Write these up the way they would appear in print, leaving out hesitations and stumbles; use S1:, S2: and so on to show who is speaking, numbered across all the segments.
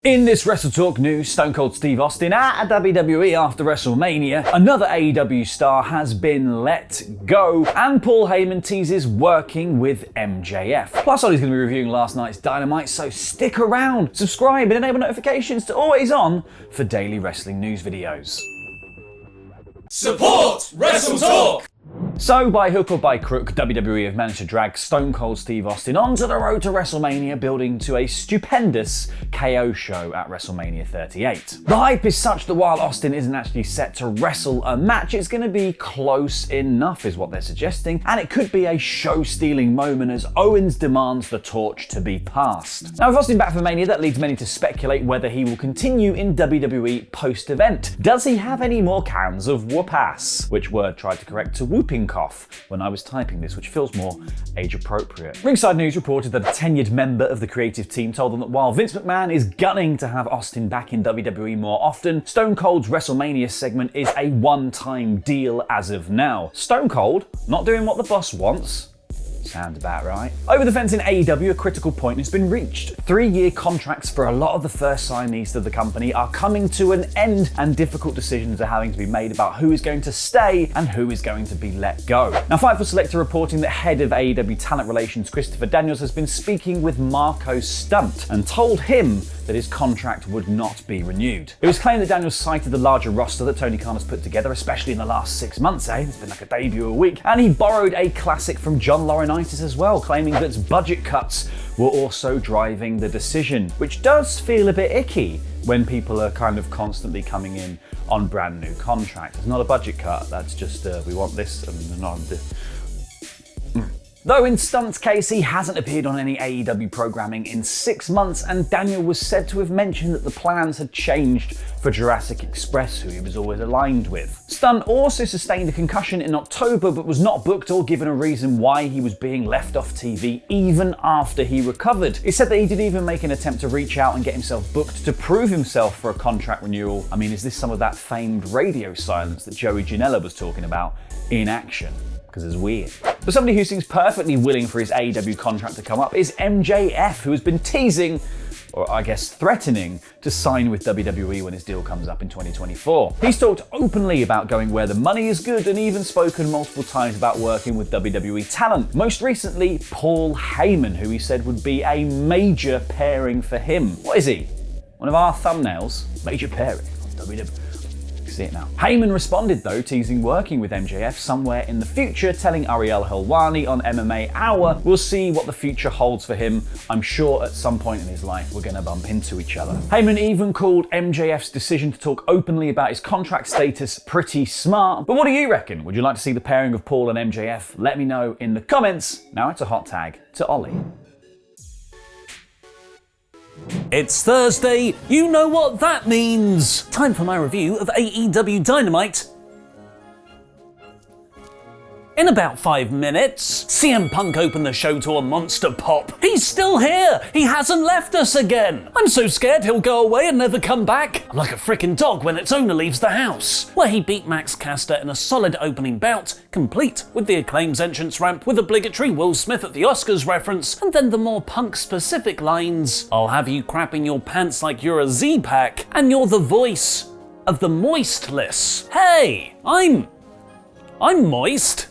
S1: In this WrestleTalk news, Stone Cold Steve Austin at WWE after WrestleMania, another AEW star has been let go, and Paul Heyman teases working with MJF. Plus, Ollie's going to be reviewing last night's Dynamite, so stick around, subscribe and enable notifications to always on for daily wrestling news videos.
S2: Support WrestleTalk!
S1: So, by hook or by crook, WWE have managed to drag Stone Cold Steve Austin onto the road to WrestleMania, building to a stupendous KO show at WrestleMania 38. The hype is such that while Austin isn't actually set to wrestle a match, it's going to be close enough is what they're suggesting, and it could be a show-stealing moment as Owens demands the torch to be passed. Now, with Austin back for Mania, that leads many to speculate whether he will continue in WWE post-event. Does he have any more cans of whoop-ass? Which word tried to correct to whooping cough when I was typing this, which feels more age-appropriate. Ringside News reported that a tenured member of the creative team told them that while Vince McMahon is gunning to have Austin back in WWE more often, Stone Cold's WrestleMania segment is a one-time deal as of now. Stone Cold not doing what the boss wants. Sounds about right. Over the fence in AEW, a critical point has been reached. 3-year contracts for a lot of the first signees to the company are coming to an end, and difficult decisions are having to be made about who is going to stay and who is going to be let go. Now, Fightful Select are reporting that head of AEW Talent Relations Christopher Daniels has been speaking with Marco Stunt and told him that his contract would not be renewed. It was claimed that Daniels cited the larger roster that Tony Khan has put together, especially in the last 6 months, It's been like a debut a week. And he borrowed a classic from John Laurinaitis as well, claiming that budget cuts were also driving the decision, which does feel a bit icky when people are kind of constantly coming in on brand new contracts. It's not a budget cut, that's just we want this and not this. Though in Stunt's case, he hasn't appeared on any AEW programming in 6 months, and Daniel was said to have mentioned that the plans had changed for Jurassic Express, who he was always aligned with. Stunt also sustained a concussion in October, but was not booked or given a reason why he was being left off TV even after he recovered. It said that he did even make an attempt to reach out and get himself booked to prove himself for a contract renewal. I mean, is this some of that famed radio silence that Joey Janela was talking about in action? Because it's weird. But somebody who seems perfectly willing for his AEW contract to come up is MJF, who has been teasing, or I guess threatening, to sign with WWE when his deal comes up in 2024. He's talked openly about going where the money is good and even spoken multiple times about working with WWE talent. Most recently, Paul Heyman, who he said would be a major pairing for him. What is he? One of our thumbnails? Major pairing on WWE. See it now. Heyman responded though, teasing working with MJF somewhere in the future, telling Ariel Helwani on MMA Hour, "We'll see what the future holds for him. I'm sure at some point in his life we're gonna bump into each other." Heyman even called MJF's decision to talk openly about his contract status pretty smart. But what do you reckon? Would you like to see the pairing of Paul and MJF? Let me know in the comments. Now it's a hot tag to Ollie.
S3: It's Thursday, you know what that means! Time for my review of AEW Dynamite. In about 5 minutes, CM Punk opened the show to a monster pop. He's still here! He hasn't left us again! I'm so scared he'll go away and never come back. I'm like a frickin' dog when its owner leaves the house. Where he beat Max Caster in a solid opening bout, complete with the Acclaim's entrance ramp with obligatory Will Smith at the Oscars reference, and then the more Punk-specific lines, "I'll have you crapping your pants like you're a Z-Pack, and you're the voice of the moistless." Hey, I'm moist.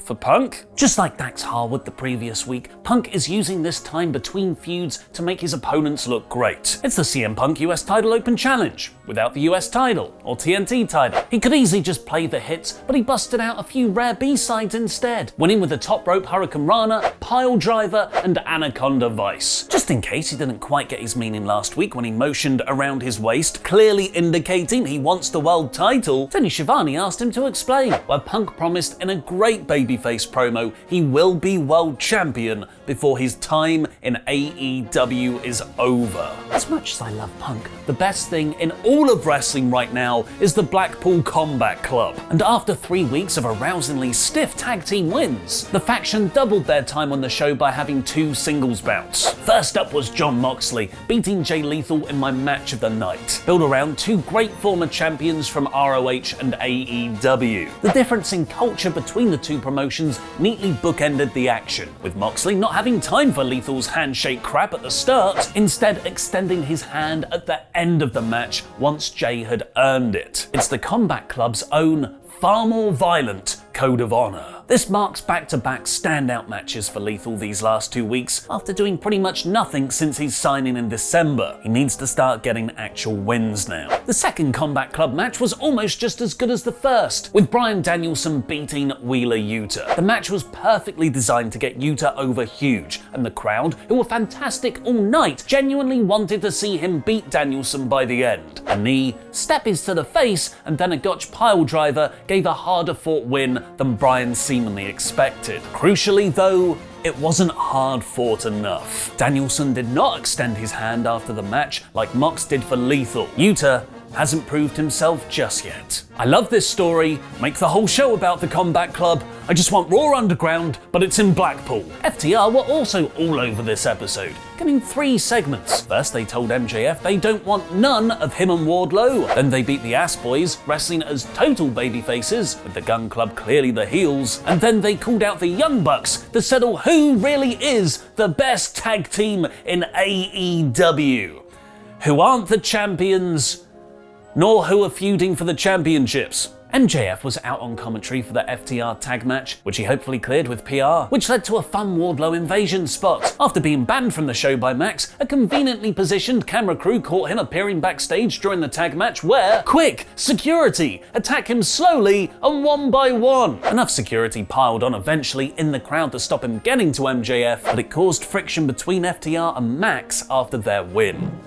S3: For Punk? Just like Dax Harwood the previous week, Punk is using this time between feuds to make his opponents look great. It's the CM Punk US Title Open Challenge, without the US title, or TNT title. He could easily just play the hits, but he busted out a few rare B-sides instead, winning with the Top Rope Hurricane Rana, Pile Driver, and Anaconda Vice. Just in case he didn't quite get his meaning last week when he motioned around his waist, clearly indicating he wants the world title, Tony Schiavone asked him to explain, where Punk promised in a great babyface promo he will be world champion before his time in AEW is over. As much as I love Punk, the best thing in all of wrestling right now is the Blackpool Combat Club. And after 3 weeks of arousingly stiff tag team wins, the faction doubled their time on the show by having 2 singles bouts. First up was Jon Moxley, beating Jay Lethal in my match of the night, built around 2 great former champions from ROH and AEW. The difference in culture between the 2 promotions neatly bookended the action, with Moxley not not having time for Lethal's handshake crap at the start, instead extending his hand at the end of the match once Jay had earned it. It's the Combat Club's own, far more violent code of honor. This marks back-to-back standout matches for Lethal these last 2 weeks after doing pretty much nothing since his signing in December. He needs to start getting actual wins now. The second Combat Club match was almost just as good as the first, with Bryan Danielson beating Wheeler Yuta. The match was perfectly designed to get Yuta over huge, and the crowd, who were fantastic all night, genuinely wanted to see him beat Danielson by the end. A knee, steppies to the face, and then a Gotch pile driver gave a harder fought win than Bryan seemingly expected. Crucially though, it wasn't hard fought enough. Danielson did not extend his hand after the match like Mox did for Lethal. Yuta hasn't proved himself just yet. I love this story, make the whole show about the Combat Club. I just want Raw Underground, but it's in Blackpool. FTR were also all over this episode, getting 3 segments. First they told MJF they don't want none of him and Wardlow. Then they beat the Ass Boys, wrestling as total babyfaces, with the Gun Club clearly the heels. And then they called out the Young Bucks to settle who really is the best tag team in AEW. Who aren't the champions, nor who are feuding for the championships. MJF was out on commentary for the FTR tag match, which he hopefully cleared with PR, which led to a fun Wardlow invasion spot. After being banned from the show by Max, a conveniently positioned camera crew caught him appearing backstage during the tag match where, quick, security, attack him slowly and one by one. Enough security piled on eventually in the crowd to stop him getting to MJF, but it caused friction between FTR and Max after their win.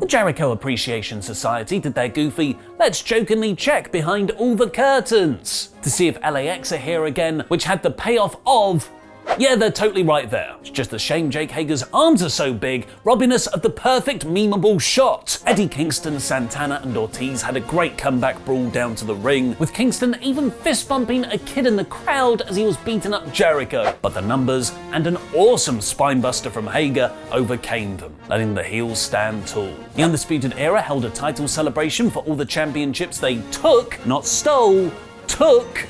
S3: The Jericho Appreciation Society did their goofy, let's jokingly check behind all the curtains to see if LAX are here again, which had the payoff of, yeah, they're totally right there. It's just a shame Jake Hager's arms are so big, robbing us of the perfect memeable shot. Eddie Kingston, Santana, and Ortiz had a great comeback brawl down to the ring, with Kingston even fist bumping a kid in the crowd as he was beating up Jericho. But the numbers and an awesome spinebuster from Hager overcame them, letting the heels stand tall. The Undisputed Era held a title celebration for all the championships they took, not stole,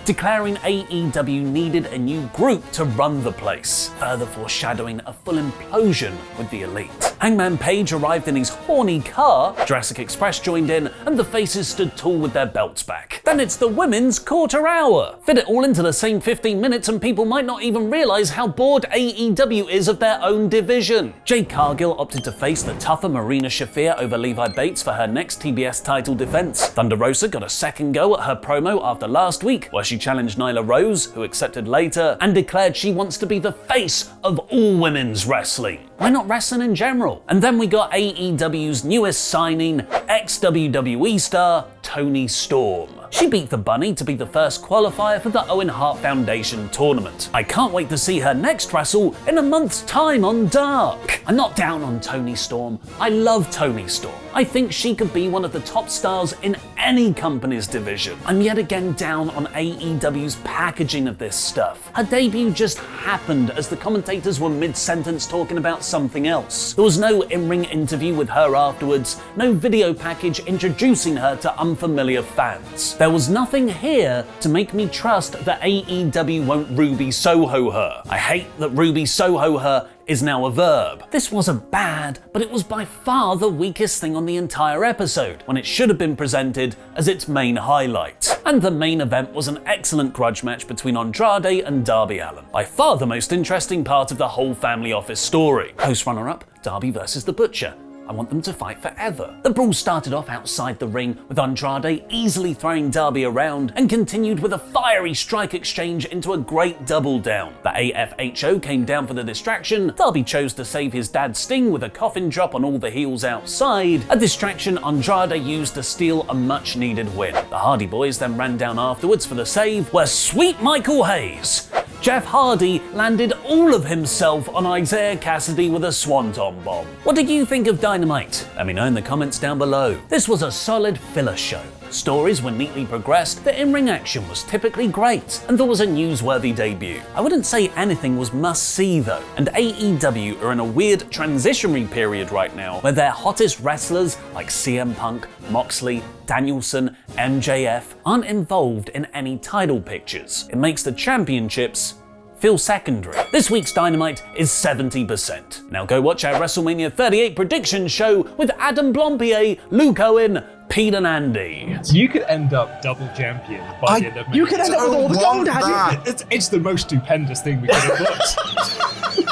S3: declaring AEW needed a new group to run the place, further foreshadowing a full implosion with the Elite. Hangman Page arrived in his horny car, Jurassic Express joined in, and the faces stood tall with their belts back. Then it's the women's quarter hour. Fit it all into the same 15 minutes and people might not even realize how bored AEW is of their own division. Jade Cargill opted to face the tougher Marina Shafir over Levi Bates for her next TBS title defense. Thunder Rosa got a second go at her promo after last week, where she challenged Nyla Rose, who accepted later, and declared she wants to be the face of all women's wrestling. Why not wrestling in general? And then we got AEW's newest signing, ex-WWE star Toni Storm. She beat the Bunny to be the first qualifier for the Owen Hart Foundation tournament. I can't wait to see her next wrestle in a month's time on Dark. I'm not down on Toni Storm. I love Toni Storm. I think she could be one of the top stars in any company's division. I'm yet again down on AEW's packaging of this stuff. Her debut just happened as the commentators were mid-sentence talking about something else. There was no in-ring interview with her afterwards, no video package introducing her to unfamiliar fans. There was nothing here to make me trust that AEW won't Ruby Soho her. I hate that Ruby Soho her is now a verb. This wasn't bad, but it was by far the weakest thing on the entire episode, when it should have been presented as its main highlight. And the main event was an excellent grudge match between Andrade and Darby Allin. By far the most interesting part of the whole Family Office story. Host runner-up, Darby versus the Butcher. I want them to fight forever. The brawl started off outside the ring, with Andrade easily throwing Darby around, and continued with a fiery strike exchange into a great double down. The AFHO came down for the distraction. Darby chose to save his dad Sting with a coffin drop on all the heels outside, a distraction Andrade used to steal a much needed win. The Hardy Boys then ran down afterwards for the save, where sweet Michael Hayes, Jeff Hardy, landed all of himself on Isaiah Cassidy with a swanton bomb. What did you think of Dynamite? Let me know in the comments down below. This was a solid filler show. Stories were neatly progressed, the in-ring action was typically great, and there was a newsworthy debut. I wouldn't say anything was must-see though, and AEW are in a weird transitionary period right now, where their hottest wrestlers like CM Punk, Moxley, Danielson, MJF aren't involved in any title pictures. It makes the championships feel secondary. This week's Dynamite is 70%. Now go watch our WrestleMania 38 prediction show with Adam Blompier, Luke Owen, Pete and Andy.
S2: You could end up double champion by the end of Mania.
S4: You could end up with all the gold, Andy.
S2: It's the most stupendous thing we could have booked.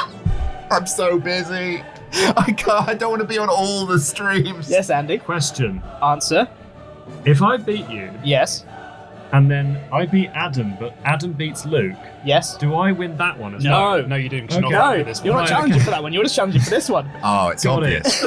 S4: I'm so busy. I don't want to be on all the streams.
S5: Yes, Andy.
S2: Question.
S5: Answer.
S2: If I beat you,
S5: Yes.
S2: and then I beat Adam, but Adam beats Luke,
S5: Yes.
S2: do I win that one as
S5: No.
S2: well? No, you didn't. 'Cause you're not
S5: No,
S2: going with this
S5: you're
S2: one.
S5: not challenging for that one. You're just challenging for this one.
S4: Oh, it's
S2: Got
S4: obvious.